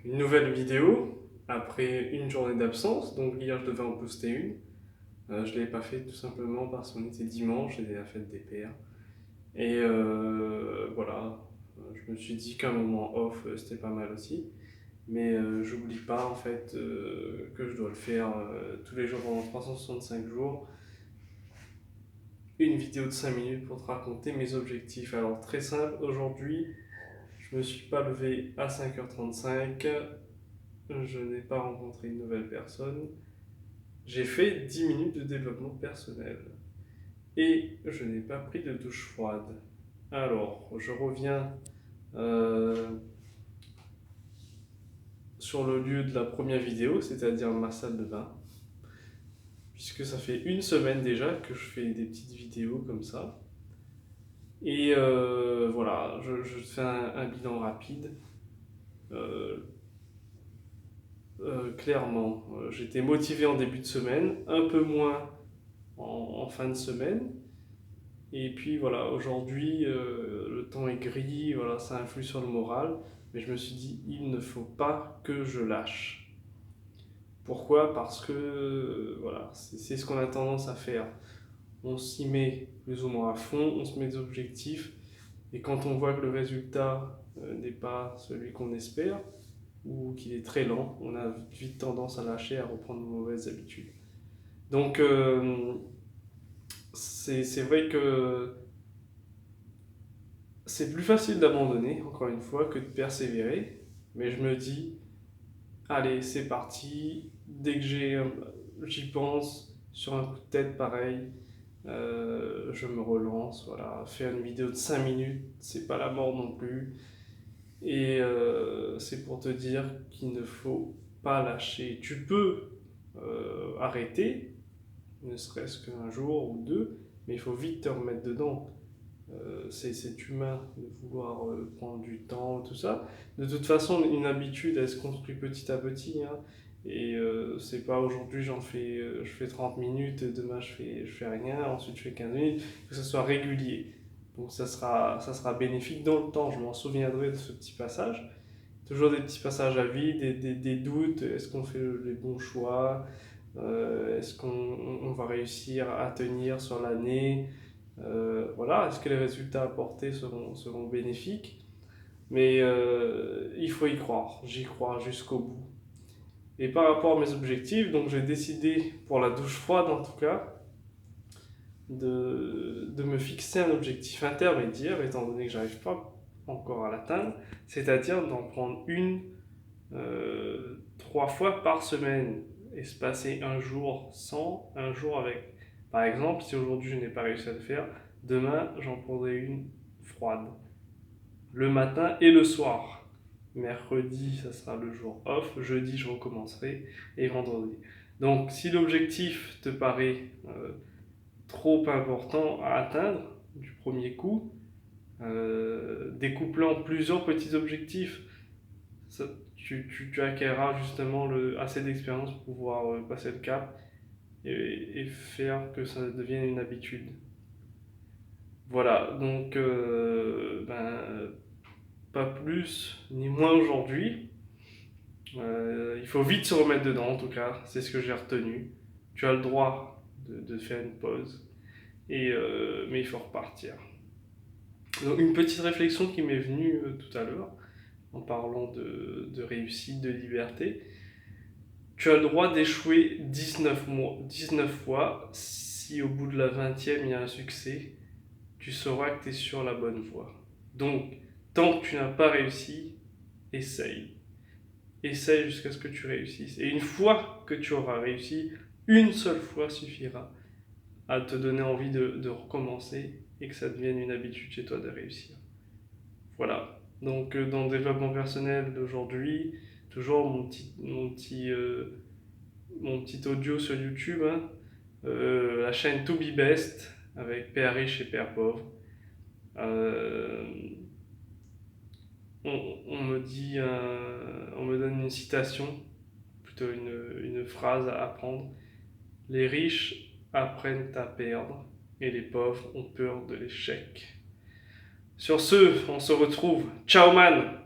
Une nouvelle vidéo après une journée d'absence. Donc hier je devais en poster une. Je ne l'ai pas fait tout simplement parce qu'on était dimanche, c'était la fête des pères. Et voilà, je me suis dit qu'un moment off c'était pas mal aussi. Mais j'oublie pas en fait que je dois le faire tous les jours pendant 365 jours. Une vidéo de 5 minutes pour te raconter mes objectifs. Alors très simple, aujourd'hui je me suis pas levé à 5h35. Je n'ai pas rencontré une nouvelle personne. J'ai fait 10 minutes de développement personnel. Et je n'ai pas pris de douche froide. Alors, je reviens sur le lieu de la première vidéo, c'est-à-dire ma salle de bain. Puisque ça fait une semaine déjà que je fais des petites vidéos comme ça. Et voilà, je fais un bilan rapide. Clairement, j'étais motivé en début de semaine, un peu moins en fin de semaine. Et puis voilà, aujourd'hui, le temps est gris, voilà, ça influe sur le moral. Mais je me suis dit, il ne faut pas que je lâche. Pourquoi? Parce que voilà, c'est ce qu'on a tendance à faire. On s'y met plus ou moins à fond, on se met des objectifs. Et quand on voit que le résultat n'est pas celui qu'on espère, ou qu'il est très lent, on a vite tendance à lâcher, à reprendre de mauvaises habitudes. Donc, c'est vrai que c'est plus facile d'abandonner, encore une fois, que de persévérer. Mais je me dis, allez, c'est parti. Dès que j'y pense, sur un coup de tête pareil, je me relance. Voilà. Faire une vidéo de 5 minutes, c'est pas la mort non plus. Et c'est pour te dire qu'il ne faut pas lâcher. Tu peux arrêter, ne serait-ce qu'un jour ou deux, mais il faut vite te remettre dedans. C'est humain de vouloir prendre du temps, tout ça. De toute façon, une habitude, elle se construit petit à petit. Hein. Et c'est pas aujourd'hui, je fais 30 minutes, demain je fais rien, ensuite je fais 15 minutes. Il faut que ça soit régulier. Donc ça sera bénéfique dans le temps. Je m'en souviendrai de ce petit passage. Toujours des petits passages à vide, des doutes. Est-ce qu'on fait les bons choix? Est-ce qu'on va réussir à tenir sur l'année? Voilà, est-ce que les résultats apportés seront bénéfiques? Mais il faut y croire, j'y crois jusqu'au bout. Et par rapport à mes objectifs, donc j'ai décidé, pour la douche froide en tout cas, de me fixer un objectif intermédiaire, étant donné que j'arrive pas encore à l'atteindre, c'est-à-dire d'en prendre une 3 fois par semaine et se passer un jour sans, un jour avec. Par exemple, si aujourd'hui je n'ai pas réussi à le faire, demain j'en prendrai une froide. Le matin et le soir. Mercredi, ça sera le jour off. Jeudi, je recommencerai. Et vendredi. Donc, si l'objectif te paraît trop important à atteindre du premier coup, découplant plusieurs petits objectifs, ça, tu acquerras justement assez d'expérience pour pouvoir passer le cap et faire que ça devienne une habitude. Voilà, donc pas plus ni moins aujourd'hui. Il faut vite se remettre dedans, en tout cas, c'est ce que j'ai retenu. Tu as le droit de faire une pause, mais il faut repartir. Donc, une petite réflexion qui m'est venue tout à l'heure, en parlant de réussite, de liberté. Tu as le droit d'échouer 19 fois. Si au bout de la 20e il y a un succès, tu sauras que tu es sur la bonne voie. Donc, tant que tu n'as pas réussi, essaye. Essaye jusqu'à ce que tu réussisses. Et une fois que tu auras réussi, une seule fois suffira à te donner envie de recommencer et que ça devienne une habitude chez toi de réussir. Voilà. Donc dans le développement personnel d'aujourd'hui, toujours mon petit audio sur YouTube, hein, la chaîne To Be Best avec Père riche et Père pauvre. Euh, on me donne une citation, plutôt une phrase à apprendre. Les riches apprennent à perdre et les pauvres ont peur de l'échec. Sur ce, on se retrouve. Ciao man!